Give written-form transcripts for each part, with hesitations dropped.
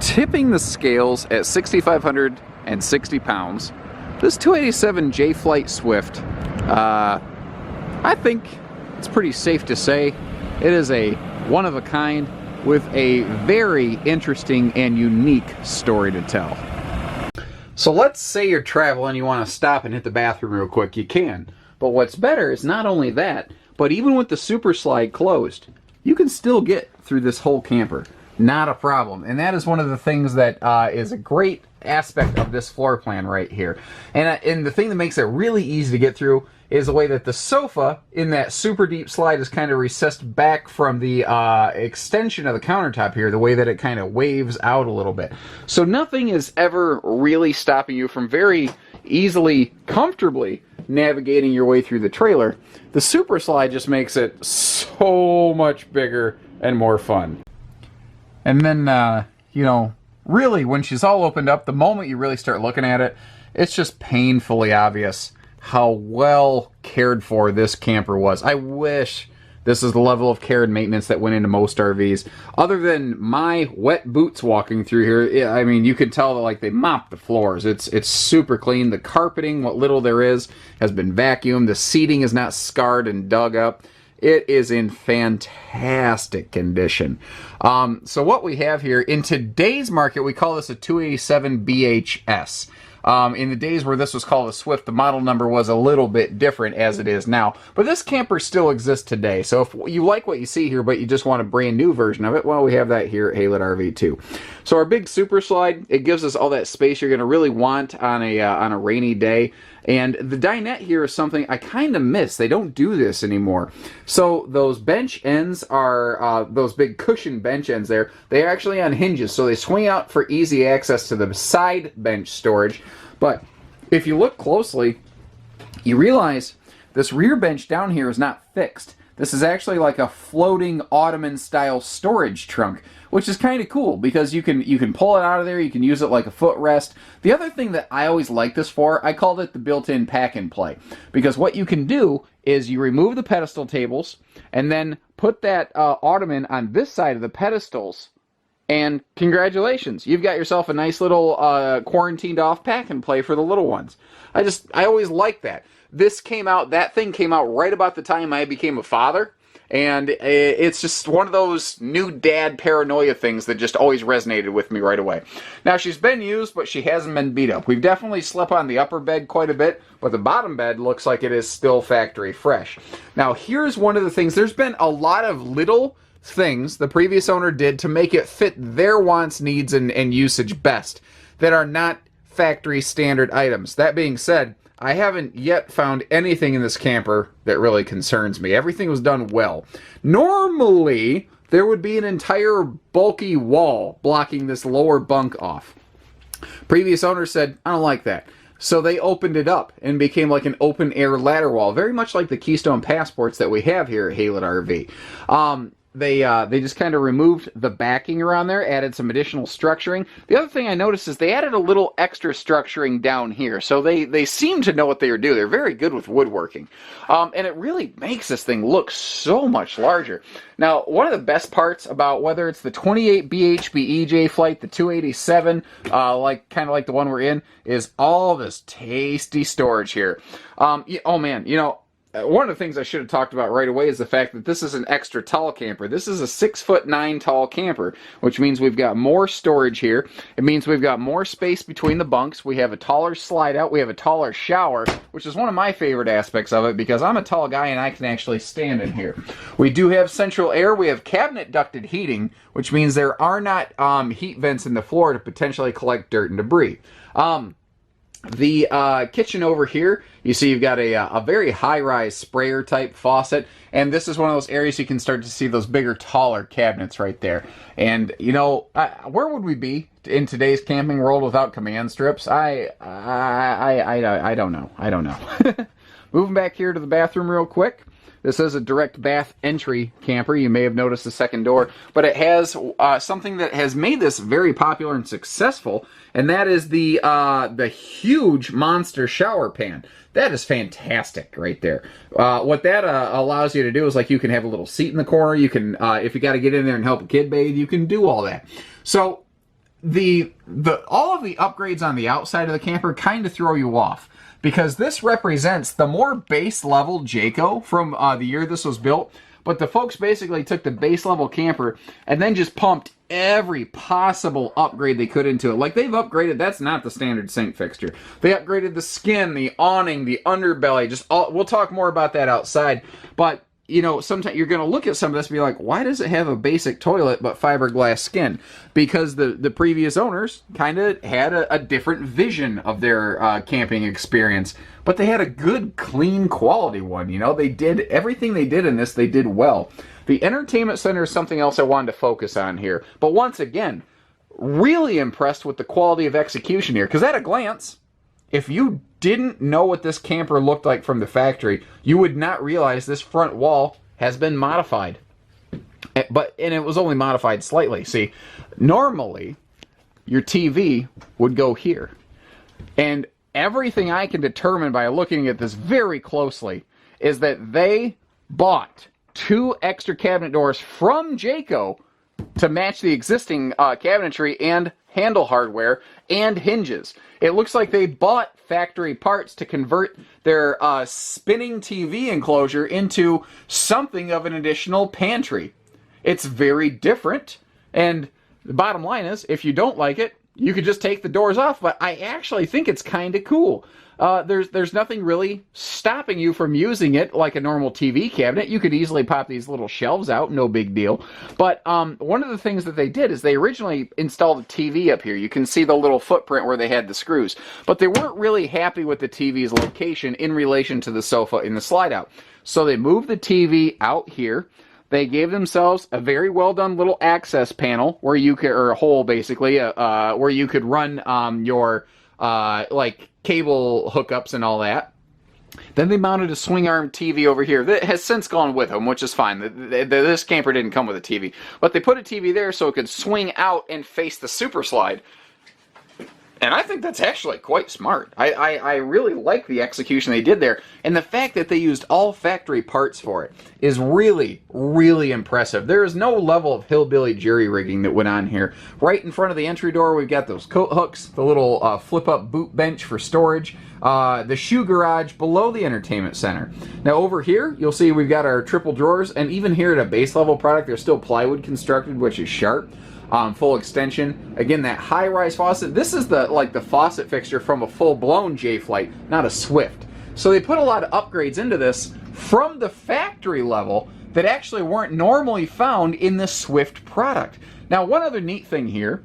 Tipping the scales at 6,560 pounds, this 287 J-Flight Swift, I think it's pretty safe to say it is a one-of-a-kind with a very interesting and unique story to tell. So let's say you're traveling and you want to stop and hit the bathroom real quick. You can. But what's better is not only that, but even with the super slide closed, you can still get through this whole camper. Not a problem. And that is one of the things that is a great aspect of this floor plan right here. And the thing that makes it really easy to get through is the way that the sofa in that super deep slide is kind of recessed back from the extension of the countertop here, the way that it kind of waves out a little bit. So nothing is ever really stopping you from very easily, comfortably navigating your way through the trailer. The super slide just makes it so much bigger and more fun. And then, you know, really when she's all opened up, the moment you really start looking at it, it's just painfully obvious how well cared for this camper was. I wish this is the level of care and maintenance that went into most RVs. Other than my wet boots walking through here, I mean, you can tell that like they mopped the floors. It's super clean. The carpeting, what little there is, has been vacuumed. The seating is not scarred and dug up. It is in fantastic condition. So what we have here, in today's market, we call this a 287 BHS. In the days where this was called a Swift, the model number was a little bit different as it is now. But this camper still exists today. So if you like what you see here, but you just want a brand new version of it, well, we have that here at Haylett RV too. So our big super slide, it gives us all that space you're going to really want on a rainy day. And the dinette here is something I kind of miss. They don't do this anymore. So those bench ends are, those big cushion bench ends there, they are actually on hinges. So they swing out for easy access to the side bench storage. But if you look closely, you realize this rear bench down here is not fixed. This is actually like a floating Ottoman-style storage trunk, which is kind of cool because you can pull it out of there, you can use it like a footrest. The other thing that I always like this for, I called it the built-in pack-and-play, because what you can do is you remove the pedestal tables and then put that Ottoman on this side of the pedestals, and congratulations, you've got yourself a nice little quarantined-off pack-and-play for the little ones. I always like that. That thing came out right about the time I became a father, and it's just one of those new dad paranoia things that just always resonated with me right away. Now, she's been used, but she hasn't been beat up. We've definitely slept on the upper bed quite a bit, but the bottom bed looks like it is still factory fresh. Now, here's one of the things. There's been a lot of little things the previous owner did to make it fit their wants, needs, and usage best that are not factory standard items. That being said, I haven't yet found anything in this camper that really concerns me. Everything was done well. Normally, there would be an entire bulky wall blocking this lower bunk off. Previous owner said, I don't like that. So they opened it up and became like an open air ladder wall, very much like the Keystone Passports that we have here at Haylett RV. They just kind of removed the backing around there, added some additional structuring. The other thing I noticed is they added a little extra structuring down here. So they seem to know what they were doing. They're very good with woodworking. And it really makes this thing look so much larger. Now, one of the best parts about whether it's the 28 BHB EJ flight, the 287, kind of like the one we're in, is all this tasty storage here. Oh man, you know, one of the things I should have talked about right away is the fact that this is an extra tall camper. This is a 6'9" tall camper, which means we've got more storage here. It means we've got more space between the bunks. We have a taller slide out. We have a taller shower, which is one of my favorite aspects of it because I'm a tall guy and I can actually stand in here. We do have central air. We have cabinet ducted heating, which means there are not heat vents in the floor to potentially collect dirt and debris. The kitchen over here, you see you've got a very high-rise sprayer type faucet, and this is one of those areas you can start to see those bigger, taller cabinets right there. And, you know, where would we be in today's camping world without command strips? I don't know. I don't know. Moving back here to the bathroom real quick. This is a direct bath entry camper. You may have noticed the second door, but it has something that has made this very popular and successful, and that is the huge monster shower pan. That is fantastic right there. What that allows you to do is, like, you can have a little seat in the corner. You can, if you got to get in there and help a kid bathe, you can do all that. So all of the upgrades on the outside of the camper kind of throw you off, because this represents the more base level Jayco from the year this was built. But the folks basically took the base level camper and then just pumped every possible upgrade they could into it. Like, they've upgraded, that's not the standard sink fixture. They upgraded the skin, the awning, the underbelly, just all, we'll talk more about that outside. But, you know, sometimes you're going to look at some of this and be like, why does it have a basic toilet but fiberglass skin? Because the previous owners kind of had a different vision of their camping experience. But they had a good, clean, quality one. You know, they did everything they did in this, they did well. The entertainment center is something else I wanted to focus on here. But once again, really impressed with the quality of execution here. Because at a glance, if you didn't know what this camper looked like from the factory, you would not realize this front wall has been modified. And it was only modified slightly. See, normally, your TV would go here. And everything I can determine by looking at this very closely is that they bought 2 extra cabinet doors from Jayco to match the existing cabinetry and handle hardware and hinges. It looks like they bought factory parts to convert their spinning TV enclosure into something of an additional pantry. It's very different, and the bottom line is, if you don't like it, you could just take the doors off, but I actually think it's kind of cool. There's nothing really stopping you from using it like a normal TV cabinet. You could easily pop these little shelves out, no big deal. But one of the things that they did is they originally installed a TV up here. You can see the little footprint where they had the screws. But they weren't really happy with the TV's location in relation to the sofa in the slide out. So they moved the TV out here. They gave themselves a very well done little access panel where you could, or a hole basically, where you could run your like cable hookups and all that. Then they mounted a swing arm TV over here that has since gone with them, which is fine. This camper didn't come with a TV, but they put a TV there so it could swing out and face the super slide. And I think that's actually quite smart. I really like the execution they did there. And the fact that they used all factory parts for it is really, really impressive. There is no level of hillbilly jerry-rigging that went on here. Right in front of the entry door, we've got those coat hooks, the little flip-up boot bench for storage, the shoe garage below the entertainment center. Now over here, you'll see we've got our triple drawers, and even here at a base level product, there's still plywood constructed, which is sharp. Full extension. Again, that high-rise faucet. This is the faucet fixture from a full-blown J-Flight, not a Swift. So they put a lot of upgrades into this from the factory level that actually weren't normally found in the Swift product. Now, one other neat thing here,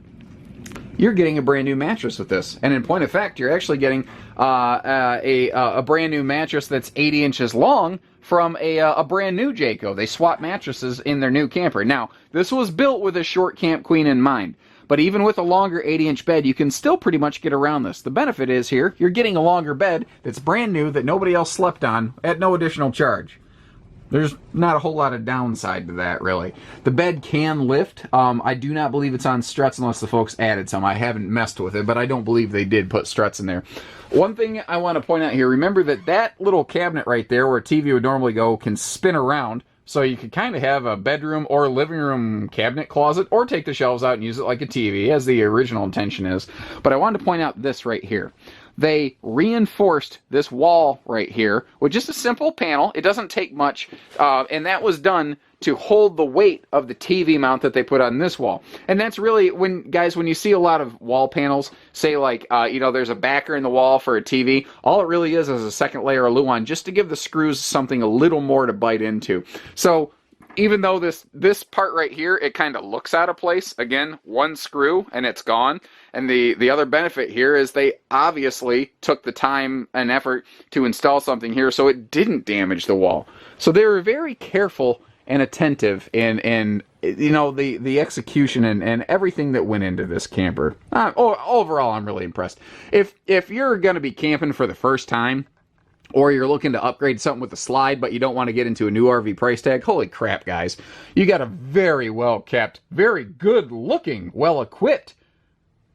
you're getting a brand new mattress with this. And in point of fact, you're actually getting a brand new mattress that's 80 inches long from a brand new Jayco. They swap mattresses in their new camper. Now, this was built with a short camp queen in mind. But even with a longer 80-inch bed, you can still pretty much get around this. The benefit is here, you're getting a longer bed that's brand new that nobody else slept on at no additional charge. There's not a whole lot of downside to that, really. The bed can lift. I do not believe it's on struts unless the folks added some. I haven't messed with it, but I don't believe they did put struts in there. One thing I want to point out here, remember that little cabinet right there where a TV would normally go can spin around. So you could kind of have a bedroom or living room cabinet closet, or take the shelves out and use it like a TV, as the original intention is. But I wanted to point out this right here. They reinforced this wall right here with just a simple panel. It doesn't take much, and that was done to hold the weight of the TV mount that they put on this wall. And that's really, when you see a lot of wall panels, say like, there's a backer in the wall for a TV, all it really is a second layer of luan just to give the screws something a little more to bite into. So even though this part right here, it kind of looks out of place, again, one screw and it's gone. And the other benefit here is they obviously took the time and effort to install something here so it didn't damage the wall. So they were very careful and attentive in the execution and everything that went into this camper. Overall, I'm really impressed. If you're going to be camping for the first time, or you're looking to upgrade something with a slide, but you don't want to get into a new RV price tag, holy crap, guys. You got a very well-kept, very good-looking, well-equipped,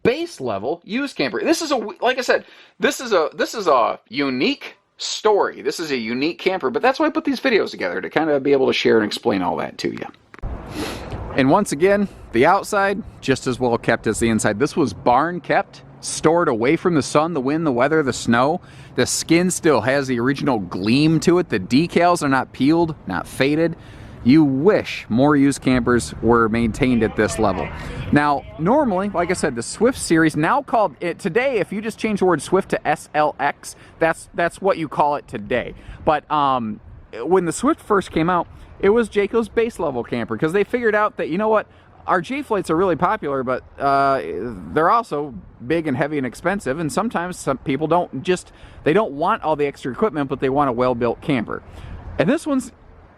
base-level used camper. This is like I said, this is a unique story. This is a unique camper, but that's why I put these videos together, to kind of be able to share and explain all that to you. And once again, the outside just as well kept as the inside. This was barn kept, stored away from the sun, the wind, the weather, the snow. The skin still has the original gleam to it. The decals are not peeled, not faded. You wish more used campers were maintained at this level. Now, normally, like I said, the Swift series, now called it today, if you just change the word Swift to SLX, that's what you call it today. But when the Swift first came out, it was Jayco's base level camper, because they figured out that, you know what, our J-Flights are really popular, but they're also big and heavy and expensive, and sometimes some people they don't want all the extra equipment, but they want a well-built camper. And this one's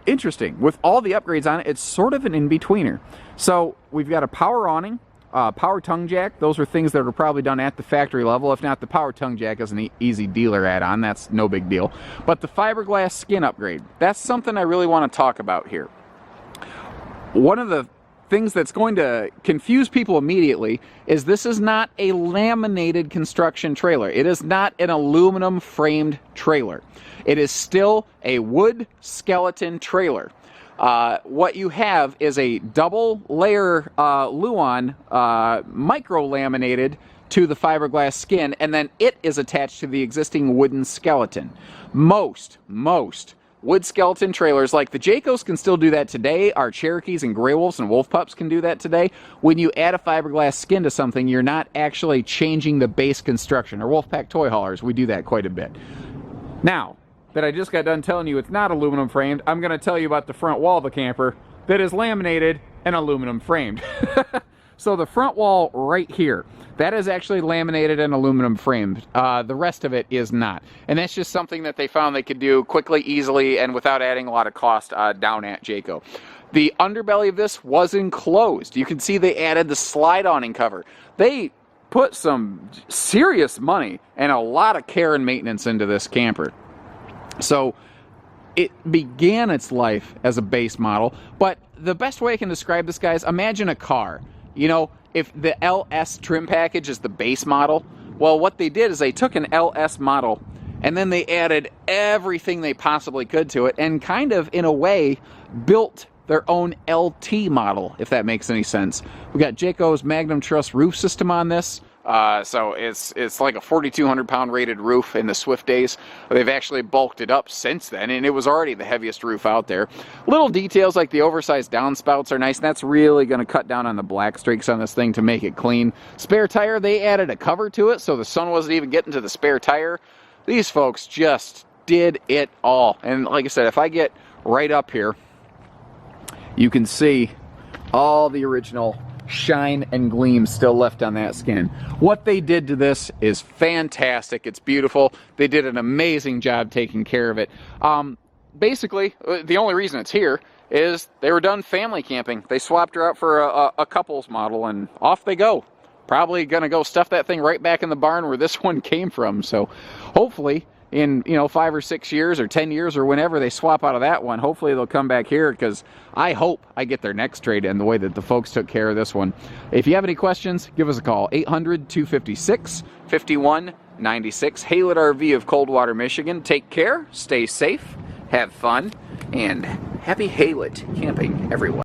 interesting. With all the upgrades on it, it's sort of an in-betweener. So we've got a power awning, power tongue jack. Those are things that are probably done at the factory level. If not, the power tongue jack is an easy dealer add-on. That's no big deal. But the fiberglass skin upgrade, that's something I really want to talk about here. One of the things that's going to confuse people immediately is this is not a laminated construction trailer. It is not an aluminum framed trailer. It is still a wood skeleton trailer. What you have is a double layer Luan micro laminated to the fiberglass skin, and then it is attached to the existing wooden skeleton. Most wood skeleton trailers, like the Jaycos, can still do that today. Our Cherokees and Grey Wolves and Wolf Pups can do that today. When you add a fiberglass skin to something, you're not actually changing the base construction. Or Wolfpack toy haulers, we do that quite a bit. Now that I just got done telling you it's not aluminum framed, I'm going to tell you about the front wall of the camper that is laminated and aluminum framed. So the front wall right here, that is actually laminated and aluminum framed. The rest of it is not. And that's just something that they found they could do quickly, easily, and without adding a lot of cost down at Jayco. The underbelly of this was enclosed. You can see they added the slide awning cover. They put some serious money and a lot of care and maintenance into this camper. So it began its life as a base model, but the best way I can describe this, guys, imagine a car. You know, if the LS trim package is the base model, well, what they did is they took an LS model and then they added everything they possibly could to it and kind of, in a way, built their own LT model, if that makes any sense. We got Jayco's Magnum Truss roof system on this. So it's like a 4,200 pound rated roof in the Swift days. They've actually bulked it up since then, and it was already the heaviest roof out there. Little details like the oversized downspouts are nice, and that's really going to cut down on the black streaks on this thing to make it clean. Spare tire, they added a cover to it, so the sun wasn't even getting to the spare tire. These folks just did it all. And like I said, if I get right up here, you can see all the original shine and gleam still left on that skin. What they did to this is fantastic. It's beautiful. They did an amazing job taking care of it. Basically, the only reason it's here is they were done family camping. They swapped her out for a couples model, and off they go. Probably gonna go stuff that thing right back in the barn where this one came from. So hopefully in 5 or 6 years or 10 years or whenever they swap out of that one, hopefully they'll come back here, because I hope I get their next trade in the way that the folks took care of this one. If you have any questions, give us a call. 800-256-5196. Haylett RV of Coldwater, Michigan. Take care, stay safe, have fun, and happy Haylett camping, everyone.